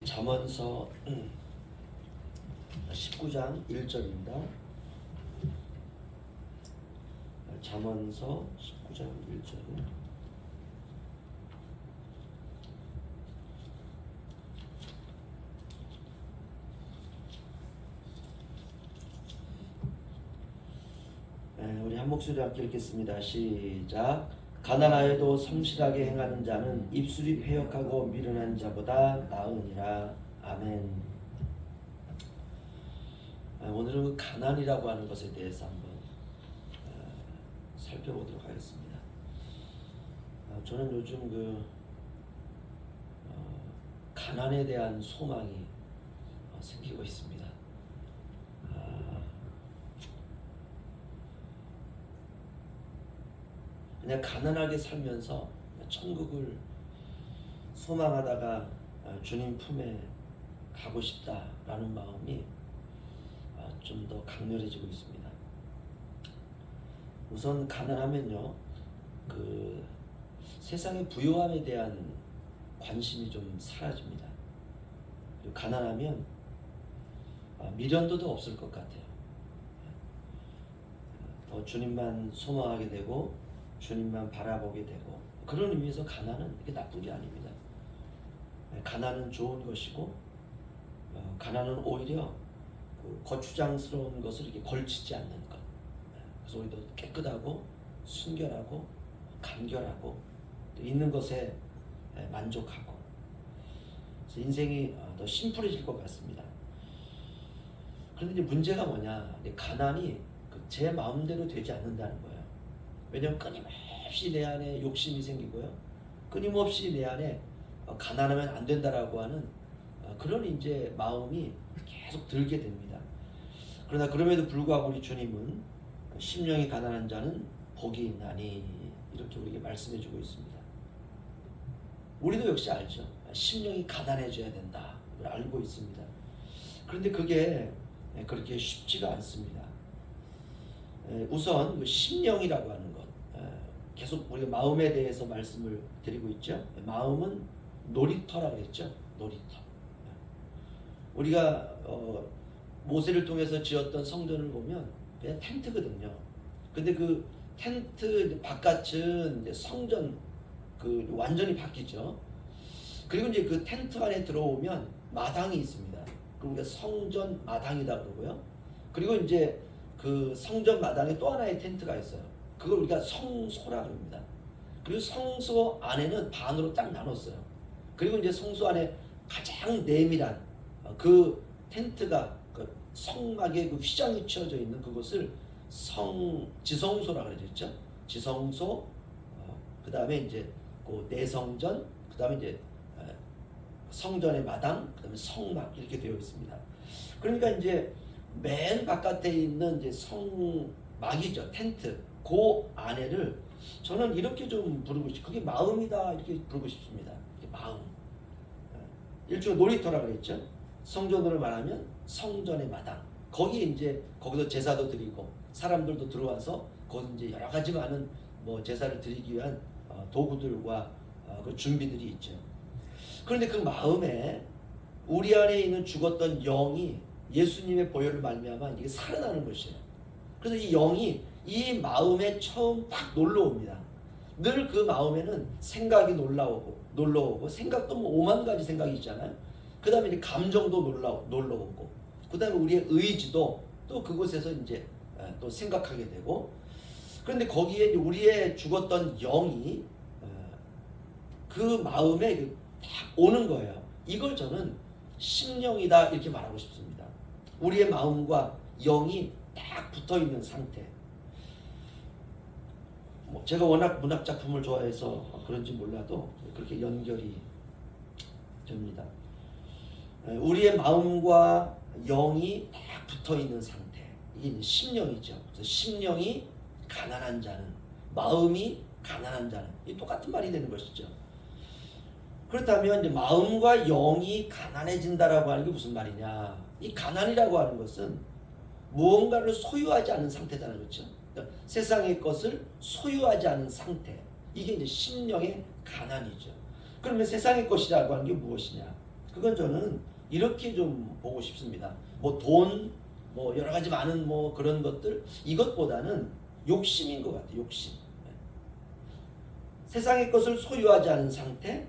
잠언서 19장 1절입니다. 잠언서 19장 1절. 우리 한 목소리 함께 읽겠습니다. 시작. 가난하여도 성실하게 행하는 자는 입술이 패역하고 미련한 자보다 나으니라. 아멘. 오늘은 그 가난이라고 하는 것에 대해서 한번 살펴보도록 하겠습니다. 저는 요즘 가난에 대한 소망이 생기고 있습니다. 그냥 가난하게 살면서 천국을 소망하다가 주님 품에 가고 싶다라는 마음이 좀 더 강렬해지고 있습니다. 우선 가난하면요, 그 세상의 부요함에 대한 관심이 좀 사라집니다. 그리고 가난하면 미련도도 없을 것 같아요. 더 주님만 소망하게 되고 주님만 바라보게 되고, 그런 의미에서 가난은 이게 나쁜 게 아닙니다. 가난은 좋은 것이고, 가난은 오히려 그 거추장스러운 것을 이렇게 걸치지 않는 것. 그래서 우리도 깨끗하고 순결하고 간결하고 또 있는 것에 만족하고, 그래서 인생이 더 심플해질 것 같습니다. 그런데 이제 문제가 뭐냐? 가난이 제 마음대로 되지 않는다는 거예요. 왜냐하면 끊임없이 내 안에 욕심이 생기고요, 끊임없이 내 안에 가난하면 안 된다라고 하는 그런 이제 마음이 계속 들게 됩니다. 그러나 그럼에도 불구하고 우리 주님은 심령이 가난한 자는 복이 있나니 이렇게 우리에게 말씀해주고 있습니다. 우리도 역시 알죠. 심령이 가난해져야 된다, 알고 있습니다. 그런데 그게 그렇게 쉽지가 않습니다. 우선 심령이라고 하는 것, 계속 우리가 마음에 대해서 말씀을 드리고 있죠. 마음은 놀이터라고 했죠. 놀이터. 우리가 모세를 통해서 지었던 성전을 보면 그냥 텐트거든요. 근데 그 텐트 바깥은 이제 성전 완전히 바뀌죠. 그리고 이제 그 텐트 안에 들어오면 마당이 있습니다. 그리고 우리가 성전 마당이다 그러고요. 그리고 이제 그 성전 마당에 또 하나의 텐트가 있어요. 그걸 우리가 성소라 그럽니다. 그리고 성소 안에는 반으로 딱 나눴어요. 그리고 이제 성소 안에 가장 내밀한 그 텐트가 그 성막에 그 휘장이 치어져 있는 그곳을 지성소라 그러죠. 지성소, 그 다음에 이제 그 내성전, 그 다음에 이제 성전의 마당, 그 다음에 성막, 이렇게 되어 있습니다. 그러니까 이제 맨 바깥에 있는 이제 성막이죠. 텐트. 그 안에를 저는 이렇게 좀 부르고 싶어요. 그게 마음이다, 이렇게 부르고 싶습니다. 마음. 일종의 놀이터라고 그랬죠. 성전으로 말하면 성전의 마당. 거기에 이제 거기서 제사도 드리고 사람들도 들어와서 거기 이제 여러 가지 많은 제사를 드리기 위한 도구들과 그 준비들이 있죠. 그런데 그 마음에 우리 안에 있는 죽었던 영이 예수님의 보혈을 말미암아 이게 살아나는 것이에요. 그래서 이 영이 이 마음에 처음 딱 놀러 옵니다. 늘 그 마음에는 생각이 놀러 오고 생각도 오만 가지 생각이 있잖아요. 그 다음에 이제 감정도 놀러 오고, 그 다음에 우리의 의지도 또 그곳에서 이제 또 생각하게 되고, 그런데 거기에 우리의 죽었던 영이 그 마음에 딱 오는 거예요. 이걸 저는 심령이다, 이렇게 말하고 싶습니다. 우리의 마음과 영이 딱 붙어있는 상태. 제가 워낙 문학 작품을 좋아해서 그런지 몰라도 그렇게 연결이 됩니다. 우리의 마음과 영이 딱 붙어있는 상태, 이게 심령이죠. 그래서 심령이 가난한 자는, 마음이 가난한 자는, 이 똑같은 말이 되는 것이죠. 그렇다면 이제 마음과 영이 가난해진다라고 하는 게 무슨 말이냐? 이 가난이라고 하는 것은 무언가를 소유하지 않은 상태잖아요, 그렇죠? 그러니까 세상의 것을 소유하지 않은 상태, 이게 이제 심령의 가난이죠. 그러면 세상의 것이라고 하는 게 무엇이냐? 그건 저는 이렇게 좀 보고 싶습니다. 뭐 돈, 뭐 여러 가지 많은 뭐 그런 것들 이것보다는 욕심인 것 같아요. 욕심. 세상의 것을 소유하지 않은 상태.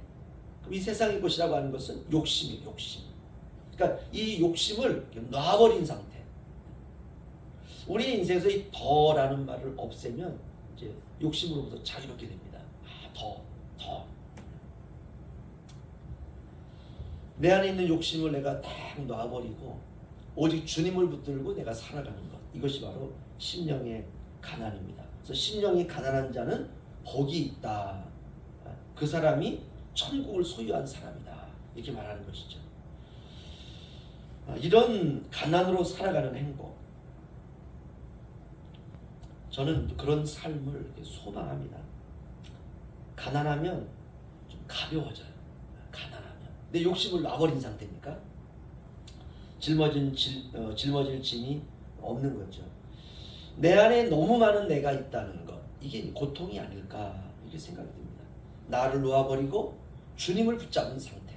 그럼 이 세상의 것이라고 하는 것은 욕심이에요. 욕심. 그러니까 이 욕심을 놔버린 상태. 우리 인생에서 이 더라는 말을 없애면 이제 욕심으로부터 자유롭게 됩니다. 더. 내 안에 있는 욕심을 내가 딱 놔버리고 오직 주님을 붙들고 내가 살아가는 것. 이것이 바로 심령의 가난입니다. 그래서 심령이 가난한 자는 복이 있다. 그 사람이 천국을 소유한 사람이다. 이렇게 말하는 것이죠. 이런 가난으로 살아가는 행복. 저는 그런 삶을 소망합니다. 가난하면 좀 가벼워져요. 가난하면. 내 욕심을 놔버린 상태니까 짊어질 짐이 없는 거죠. 내 안에 너무 많은 내가 있다는 것. 이게 고통이 아닐까 이렇게 생각이 듭니다. 나를 놓아버리고 주님을 붙잡은 상태.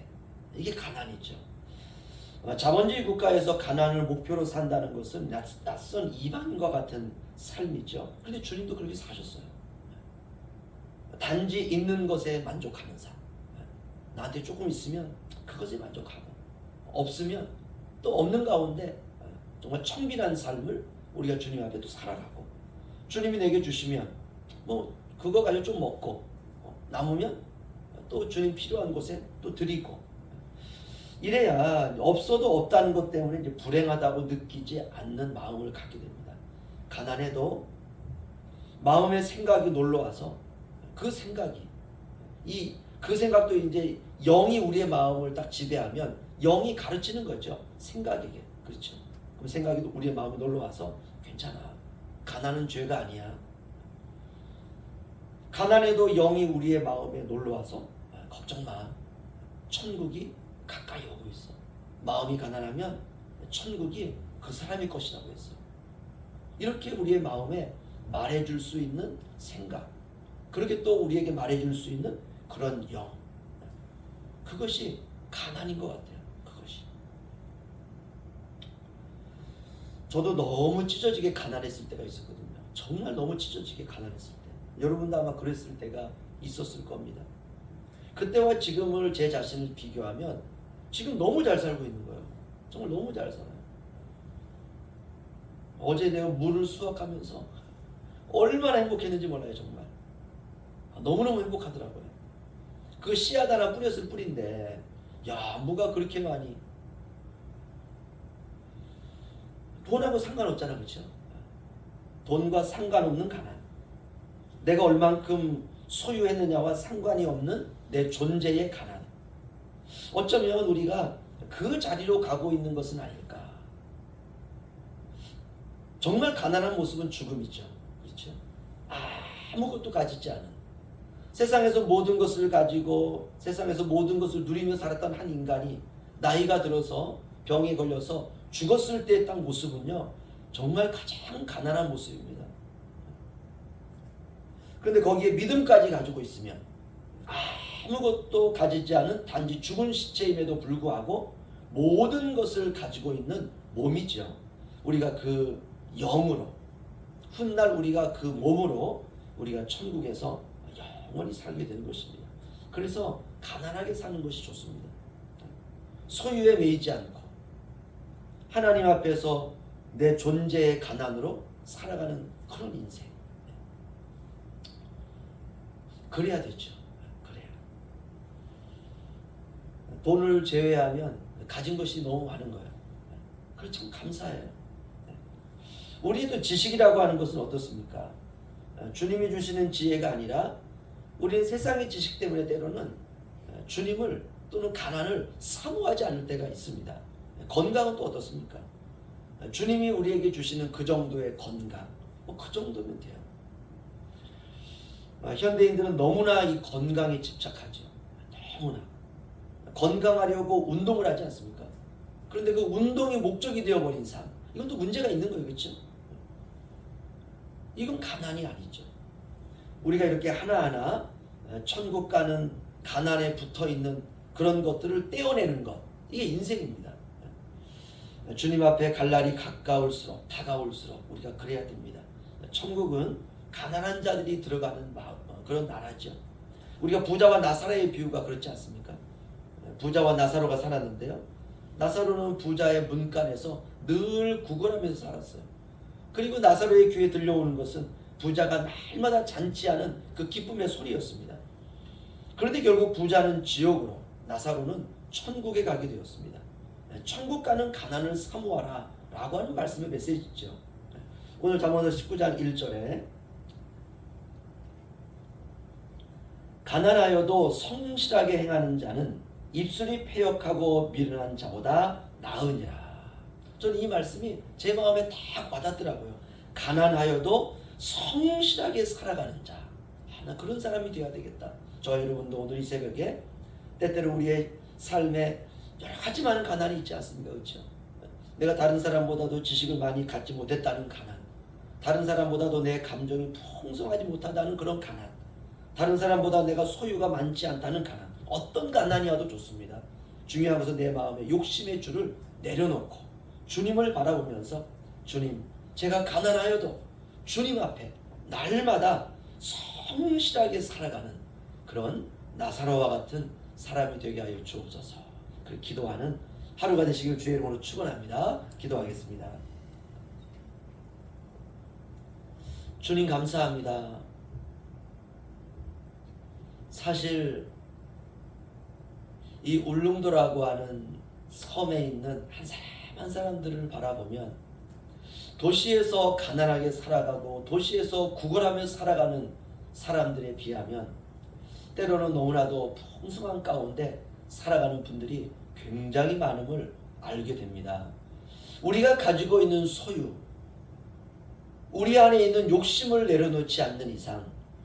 이게 가난이죠. 자본주의 국가에서 가난을 목표로 산다는 것은 낯선 이방인과 같은 삶이죠. 그런데 주님도 그렇게 사셨어요. 단지 있는 것에 만족하는 삶. 나한테 조금 있으면 그것에 만족하고 없으면 또 없는 가운데 정말 청빈한 삶을 우리가 주님 앞에 또 살아가고 주님이 내게 주시면 뭐 그거 가지고 좀 먹고 남으면 또 주님 필요한 곳에 또 드리고 이래야 없어도 없다는 것 때문에 이제 불행하다고 느끼지 않는 마음을 갖게 됩니다. 가난해도 마음의 생각이 놀러와서 그 생각이 그 생각도 이제 영이 우리의 마음을 딱 지배하면 영이 가르치는 거죠. 생각에게. 그렇죠. 그럼 생각이 우리의 마음에 놀러와서 괜찮아. 가난은 죄가 아니야. 가난해도 영이 우리의 마음에 놀러와서 걱정 마. 천국이 가까이 오고 있어. 마음이 가난하면 천국이 그 사람의 것이라고 했어. 이렇게 우리의 마음에 말해줄 수 있는 생각. 그렇게 또 우리에게 말해줄 수 있는 그런 영. 그것이 가난인 것 같아요. 그것이. 저도 너무 찢어지게 가난했을 때가 있었거든요. 정말 너무 찢어지게 가난했을 때. 여러분도 아마 그랬을 때가 있었을 겁니다. 그때와 지금을 제 자신을 비교하면 지금 너무 잘 살고 있는 거예요. 정말 너무 잘 살아요. 어제 내가 물을 수확하면서 얼마나 행복했는지 몰라요. 정말. 너무너무 행복하더라고요. 그 씨앗 하나 뿌렸을 뿐인데 야 뭐가 그렇게 많이 돈하고 상관없잖아. 그렇죠? 돈과 상관없는 가난. 내가 얼만큼 소유했느냐와 상관이 없는 내 존재의 가난. 어쩌면 우리가 그 자리로 가고 있는 것은 아닐까. 정말 가난한 모습은 죽음이죠. 그렇죠? 아무것도 가지지 않은 세상에서 모든 것을 가지고 세상에서 모든 것을 누리며 살았던 한 인간이 나이가 들어서 병에 걸려서 죽었을 때의 딱 모습은요. 정말 가장 가난한 모습입니다. 그런데 거기에 믿음까지 가지고 있으면 아무것도 가지지 않은 단지 죽은 시체임에도 불구하고 모든 것을 가지고 있는 몸이죠. 우리가 그 영으로 훗날 우리가 그 몸으로 우리가 천국에서 영원히 살게 되는 것입니다. 그래서 가난하게 사는 것이 좋습니다. 소유에 매이지 않고 하나님 앞에서 내 존재의 가난으로 살아가는 그런 인생. 그래야 되죠. 그래야. 돈을 제외하면 가진 것이 너무 많은 거예요. 그래서 참 감사해요. 우리도 지식이라고 하는 것은 어떻습니까? 주님이 주시는 지혜가 아니라 우리는 세상의 지식 때문에 때로는 주님을 또는 가난을 사모하지 않을 때가 있습니다. 건강은 또 어떻습니까? 주님이 우리에게 주시는 그 정도의 건강, 그 정도면 돼요. 현대인들은 너무나 이 건강에 집착하죠. 너무나. 건강하려고 운동을 하지 않습니까? 그런데 그 운동이 목적이 되어버린 삶, 이건 또 문제가 있는 거예요. 그렇죠? 이건 가난이 아니죠. 우리가 이렇게 하나하나 천국 가는 가난에 붙어있는 그런 것들을 떼어내는 것, 이게 인생입니다. 주님 앞에 갈 날이 다가올수록 우리가 그래야 됩니다. 천국은 가난한 자들이 들어가는 그런 나라죠. 우리가 부자와 나사로의 비유가 그렇지 않습니까? 부자와 나사로가 살았는데요. 나사로는 부자의 문간에서 늘 구걸하면서 살았어요. 그리고 나사로의 귀에 들려오는 것은 부자가 날마다 잔치하는 그 기쁨의 소리였습니다. 그런데 결국 부자는 지옥으로, 나사로는 천국에 가게 되었습니다. 천국 가는 가난을 사모하라 라고 하는 말씀의 메시지죠. 오늘 잠언서 19장 1절에 가난하여도 성실하게 행하는 자는 입술이 패역하고 미련한 자보다 나으니라. 저는 이 말씀이 제 마음에 딱 와닿더라고요. 가난하여도 성실하게 살아가는 자. 나 그런 사람이 되어야 되겠다. 저 여러분도 오늘 이 새벽에 때때로 우리의 삶에 여러 가지 많은 가난이 있지 않습니까? 그렇죠? 내가 다른 사람보다도 지식을 많이 갖지 못했다는 가난, 다른 사람보다도 내 감정이 풍성하지 못하다는 그런 가난, 다른 사람보다 내가 소유가 많지 않다는 가난, 어떤 가난이어도 좋습니다. 중요한 것은 내 마음에 욕심의 줄을 내려놓고 주님을 바라보면서 주님, 제가 가난하여도 주님 앞에 날마다 성실하게 살아가는 그런 나사로와 같은 사람이 되게 하여 주옵소서. 그 기도하는 하루가 되시길 주의 이름으로 축원합니다. 기도하겠습니다. 주님 감사합니다. 사실 이 울릉도라고 하는 섬에 있는 한 사람 한 사람들을 바라보면 도시에서 가난하게 살아가고 도시에서 구걸하며 살아가는 사람들에 비하면 때로는 너무나도 풍성한 가운데 살아가는 분들이 굉장히 많음을 알게 됩니다. 우리가 가지고 있는 소유, 우리 안에 있는 욕심을 내려놓지 않는 이상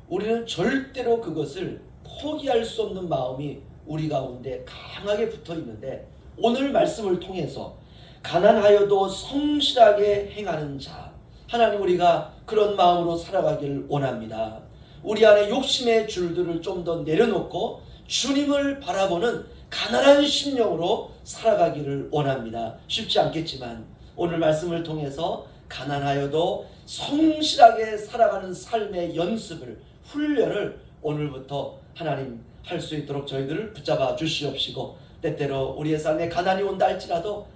우리는 절대로 그것을 포기할 수 없는 마음이 우리 가운데 강하게 붙어 있는데, 오늘 말씀을 통해서 가난하여도 성실하게 행하는 자, 하나님 우리가 그런 마음으로 살아가기를 원합니다. 우리 안에 욕심의 줄들을 좀 더 내려놓고 주님을 바라보는 가난한 심령으로 살아가기를 원합니다. 쉽지 않겠지만 오늘 말씀을 통해서 가난하여도 성실하게 살아가는 삶의 연습을, 훈련을 오늘부터 하나님 할 수 있도록 저희들을 붙잡아 주시옵시고, 때때로 우리의 삶에 가난이 온다 할지라도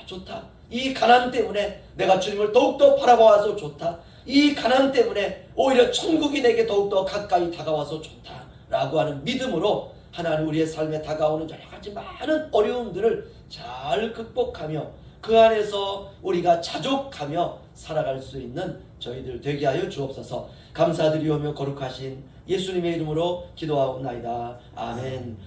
좋다, 이 가난 때문에 내가 주님을 더욱더 바라봐서 좋다, 이 가난 때문에 오히려 천국이 내게 더욱더 가까이 다가와서 좋다 라고 하는 믿음으로 하나님 우리의 삶에 다가오는 여러 가지 많은 어려움들을 잘 극복하며 그 안에서 우리가 자족하며 살아갈 수 있는 저희들 되게 하여 주옵소서. 감사드리오며 거룩하신 예수님의 이름으로 기도하옵나이다. 아멘.